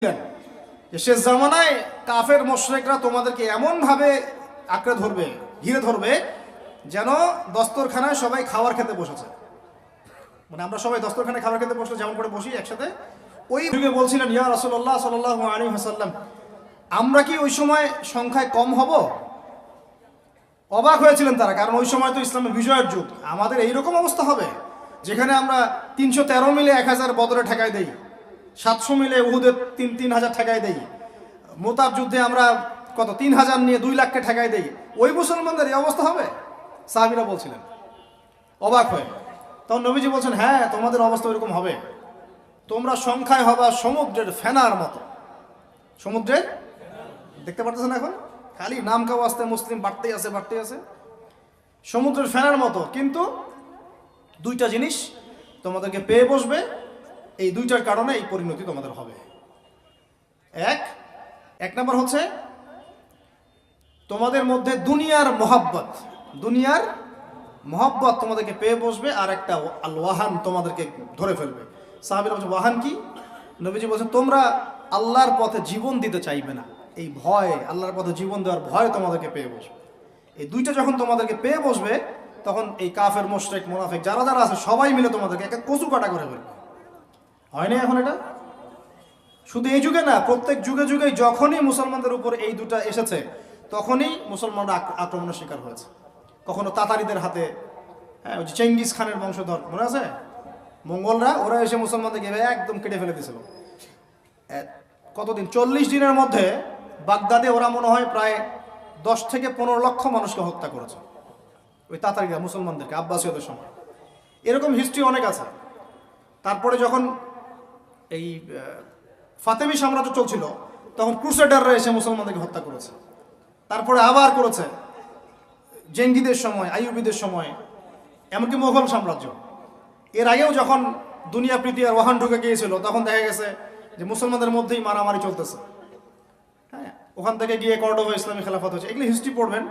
যে শেষ জামানায় কাফের মুশরিকরা তোমাদেরকে এমন ভাবে আঁকড়ে ধরবে, ঘিরে ধরবে, যেন দস্তরখানায় সবাই খাবার খেতে বসেছে। মানে আমরা সবাই দস্তরখানায় খাবার খেতে বসলে যেমন করে বসি একসাথে, ওই যুগে বলছিলেন ইয়া রাসূলুল্লাহ সাল্লাল্লাহু আলাইহি ওয়াসাল্লাম, আমরা কি ওই সময় সংখ্যায় কম হব? অবাক হয়েছিলেন তারা, কারণ ওই সময় তো ইসলামের বিজয়ের যুগ। আমাদের এইরকম অবস্থা হবে যেখানে আমরা 313 মিলে 1000 বদরে ঠেকাই দেই, 700 মিলে উহুদের 3000 ঠেকাই দেই, মোতাব যুদ্ধে আমরা কত 3000 নিয়ে 2 লাখকে ঠেকাই দেই। ওই মুসলমানদের এই অবস্থা হবে? সাহাবীরা বলছিলেন অবাক হয়ে। তখন নবীজি বলছেন, হ্যাঁ তোমাদের অবস্থা ওইরকম হবে। তোমরা সংখ্যায় হবা সমুদ্রের ফেনার মতো। সমুদ্রের, দেখতে পারতেছেন এখন খালি নাম কাও আসতে মুসলিম বাড়তেই আছে। সমুদ্রের ফেনার মতো, কিন্তু দুইটা জিনিস তোমাদেরকে পেয়ে বসবে। এই দুইটার কারণে এই পরিণতি তোমাদের হবে। এক নাম্বার হচ্ছে তোমাদের মধ্যে দুনিয়ার মহব্বত তোমাদেরকে পেয়ে বসবে, আর একটা আল ওয়াহান তোমাদেরকে ধরে ফেলবে। সাহাবীরা বলছে ওয়াহান কি? নবীজি বলছেন তোমরা আল্লাহর পথে জীবন দিতে চাইবে না। এই ভয়, আল্লাহর পথে জীবন দেওয়ার ভয় তোমাদেরকে পেয়ে বসবে। এই দুইটা যখন তোমাদেরকে পেয়ে বসবে, তখন এই কাফের মুশরিক মুনাফিক যারা আছে সবাই মিলে তোমাদেরকে একটা কচু কাটা করে ফেলবে। হয় না এখন এটা? শুধু এই যুগে না, প্রত্যেক যুগে যুগে যখনই মুসলমানদের উপর এই দুটা এসেছে, তখনই মুসলমানরা আক্রমণের শিকার হয়েছে। কখনো তাতারিদের হাতে, হ্যাঁ, ওই যে চেঙ্গিস খানের বংশধর মনে আছে, মঙ্গলরা, ওরা এসে মুসলমানদেরকে একদম কেটে ফেলে দিয়েছিল। কতদিন, 40 দিনের মধ্যে বাগদাদে ওরা মনে হয় প্রায় 10 থেকে 15 লক্ষ মানুষকে হত্যা করেছে, ওই তাতারিরা মুসলমানদেরকে, আব্বাসীয়দের সময়। এরকম হিস্ট্রি অনেক আছে। তারপরে যখন এই ফাতেমি সাম্রাজ্য চলছিল, তখন ক্রুসেডাররা এসে মুসলমানদেরকে হত্যা করেছে। তারপরে আবার করেছে জেঙ্গিদের সময়, আইয়ুবীদের সময়, এমনকি মোগল সাম্রাজ্য। এর আগেও যখন দুনিয়া প্রীতি আর ওয়াহান ঢুকে গিয়েছিল, তখন দেখা গেছে যে মুসলমানদের মধ্যেই মারামারি চলতেছে। হ্যাঁ, ওখান থেকে গিয়ে কর্ডোবা ইসলামী খেলাফত হয়েছে। এগুলি হিস্ট্রি পড়বেন,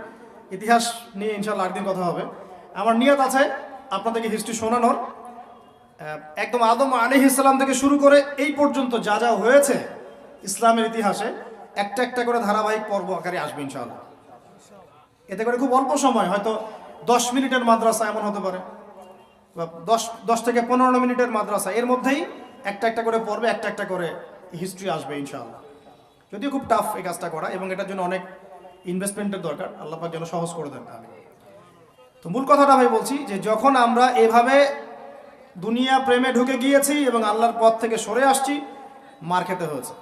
ইতিহাস নিয়ে ইনশাআল্লাহ একদিন কথা হবে। আমার নিয়ত আছে আপনাদেরকে হিস্ট্রি শোনানোর, একদম আদম আলাইহিস সালাম থেকে শুরু করে এই পর্যন্ত যা যা হয়েছে ইসলামের ইতিহাসে, একটা একটা করে ধারাবাহিক পর্ব আকারে আসবে ইনশাআল্লাহ। এতে করে খুব অল্প সময়, হয়তো 10 মিনিটের মাদ্রাসা এমন হতে পারে, বা 10 থেকে 15 মিনিটের মাদ্রাসা, এর মধ্যেই একটা একটা করে পর্বে একটা একটা করে হিস্ট্রি আসবে ইনশাআল্লাহ। যদিও খুব টাফ এই কাজটা করা, এবং এটার জন্য অনেক ইনভেস্টমেন্টের দরকার। আল্লাহ পাক যেন সহজ করে দেন। আমি তো মূল কথাটা ভাই বলছি যে যখন আমরা এভাবে দুনিয়া প্রেমে ঢুকে গিয়েছি এবং আল্লাহর পথ থেকে সরে আসছি, মার খেতে হয়েছে।